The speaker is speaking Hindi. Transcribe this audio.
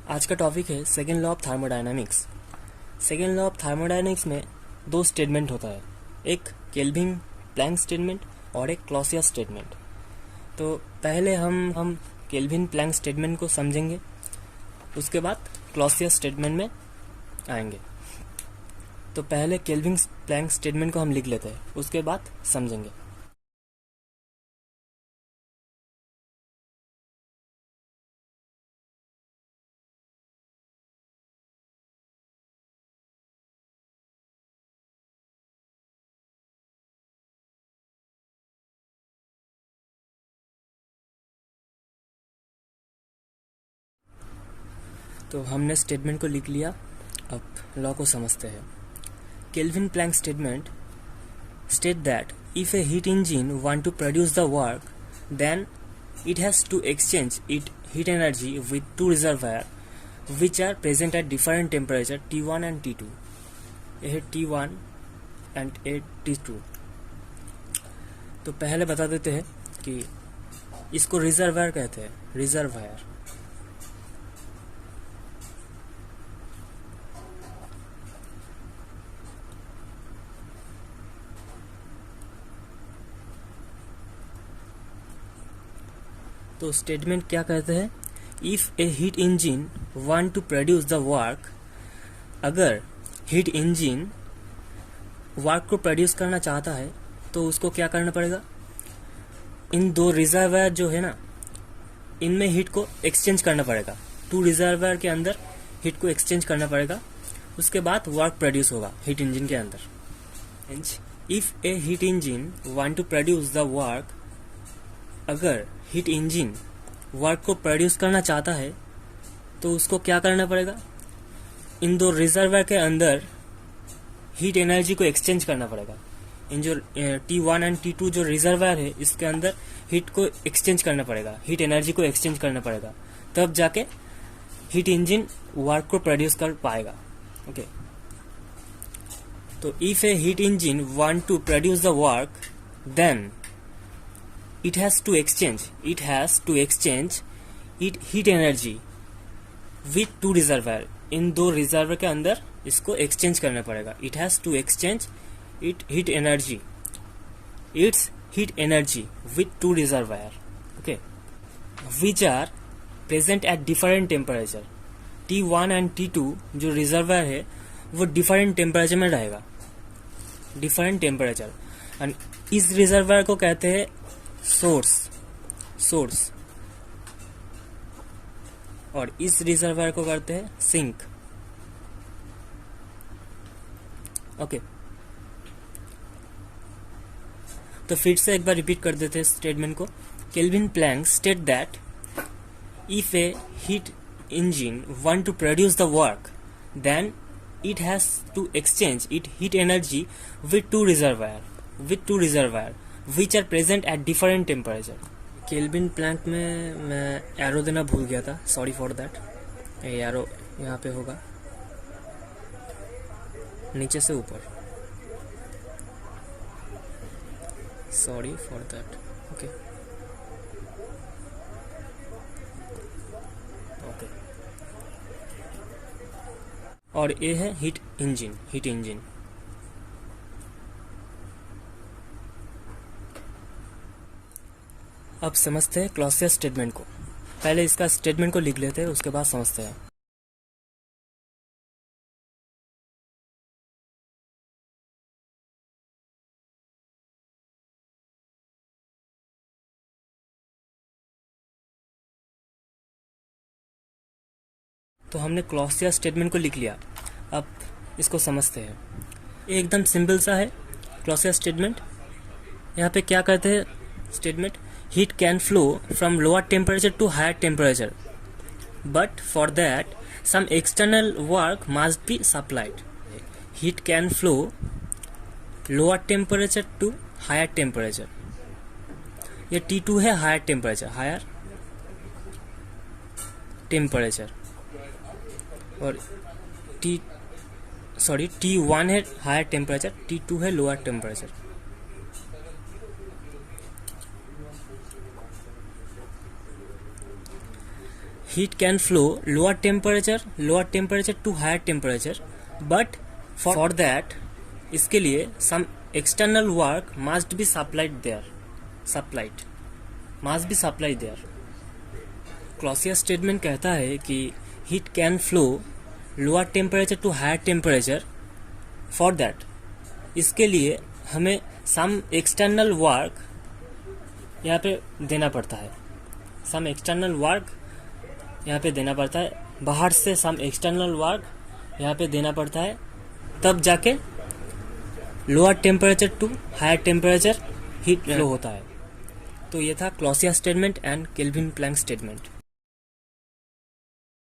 आज का टॉपिक है second law of thermodynamics. Second law of thermodynamics में दो स्टेटमेंट होता है, एक केल्विन प्लैंक स्टेटमेंट और एक क्लॉसियस स्टेटमेंट। तो पहले हम केल्विन प्लैंक स्टेटमेंट को समझेंगे, उसके बाद क्लॉसियस स्टेटमेंट में आएंगे। तो पहले केल्विन प्लैंक स्टेटमेंट को हम लिख लेते हैं, उसके बाद समझेंगे। तो हमने स्टेटमेंट को लिख लिया, अब लॉ को समझते हैं। Kelvin Planck statement state that if a heat engine want to produce the work, then it has to exchange its heat energy with two reservoirs which are present at different temperature T1 and T2. यह T1 and T2। तो पहले बता देते हैं कि इसको रिजर्वायर कहते हैं, रिजर्वायर। तो स्टेटमेंट क्या कहते हैं, if a heat engine want to produce the work, अगर हीट इंजन वर्क को प्रोड्यूस करना चाहता है तो उसको क्या करना पड़ेगा, इन दो रिजर्वायर जो है ना, इनमें हीट को एक्सचेंज करना पड़ेगा। टू रिजर्वायर के अंदर हीट को एक्सचेंज करना पड़ेगा, उसके बाद वर्क प्रोड्यूस होगा हीट इंजन के अंदर। If a heat engine want to produce the work, अगर हीट इंजन वर्क को प्रोड्यूस करना चाहता है तो उसको क्या करना पड़ेगा, इन दो रिजर्वायर के अंदर हीट एनर्जी को एक्सचेंज करना पड़ेगा। इन जो T1 एंड T2 जो रिजर्वायर है, इसके अंदर हीट को एक्सचेंज करना पड़ेगा, हीट एनर्जी को एक्सचेंज करना पड़ेगा, तब जाके हीट इंजन वर्क को प्रोड्यूस कर पाएगा। ओके, तो if a heat engine want to produce the work, then it has to exchange it heat energy with two reservoir। इन दो रिजर्वर के अंदर इसको एक्सचेंज करना पड़ेगा। it has to exchange its heat energy with two reservoir, okay, which are present at different temperature। T1 and T2 जो रिजर्वायर है वो डिफरेंट टेम्परेचर में रहेगा, डिफरेंट टेम्परेचर। एंड इस रिजर्वायर को कहते हैं सोर्स, और इस रिजर्वायर को करते हैं सिंक। ओके, तो फिर से एक बार रिपीट कर देते हैं स्टेटमेंट को। Kelvin Planck state that if a heat engine want to produce the work, then it has to exchange it heat energy with two reservoir which are present at different temperature। Kelvin Planck में मैं एरो देना भूल गया था, सॉरी फॉर दैट। एरो यहाँ पे होगा नीचे से ऊपर, sorry for that. Okay okay, और ये है हीट इंजन। अब समझते हैं क्लॉसियस स्टेटमेंट को। पहले इसका स्टेटमेंट को लिख लेते हैं, उसके बाद समझते हैं। तो हमने क्लॉसियस स्टेटमेंट को लिख लिया, अब इसको समझते हैं। एकदम सिंपल सा है क्लॉसियस स्टेटमेंट। यहाँ पे क्या कहते हैं statement, heat can flow from lower temperature to higher temperature, but for that some external work must be supplied। heat can flow lower temperature to higher temperature। ये T2 है higher temperature, और T1 है higher temperature, T2 है lower temperature। heat can flow lower temperature to higher temperature, but for that इसके लिए some external work must be supplied there. Clausius statement कहता है कि heat can flow lower temperature to higher temperature, for that इसके लिए हमें सम एक्सटर्नल वर्क यहाँ पे देना पड़ता है। बाहर से सम एक्सटर्नल वर्क यहाँ पे देना पड़ता है, तब जाके lower temperature to higher temperature heat flow होता है। तो ये था Clausius statement and Kelvin Planck statement.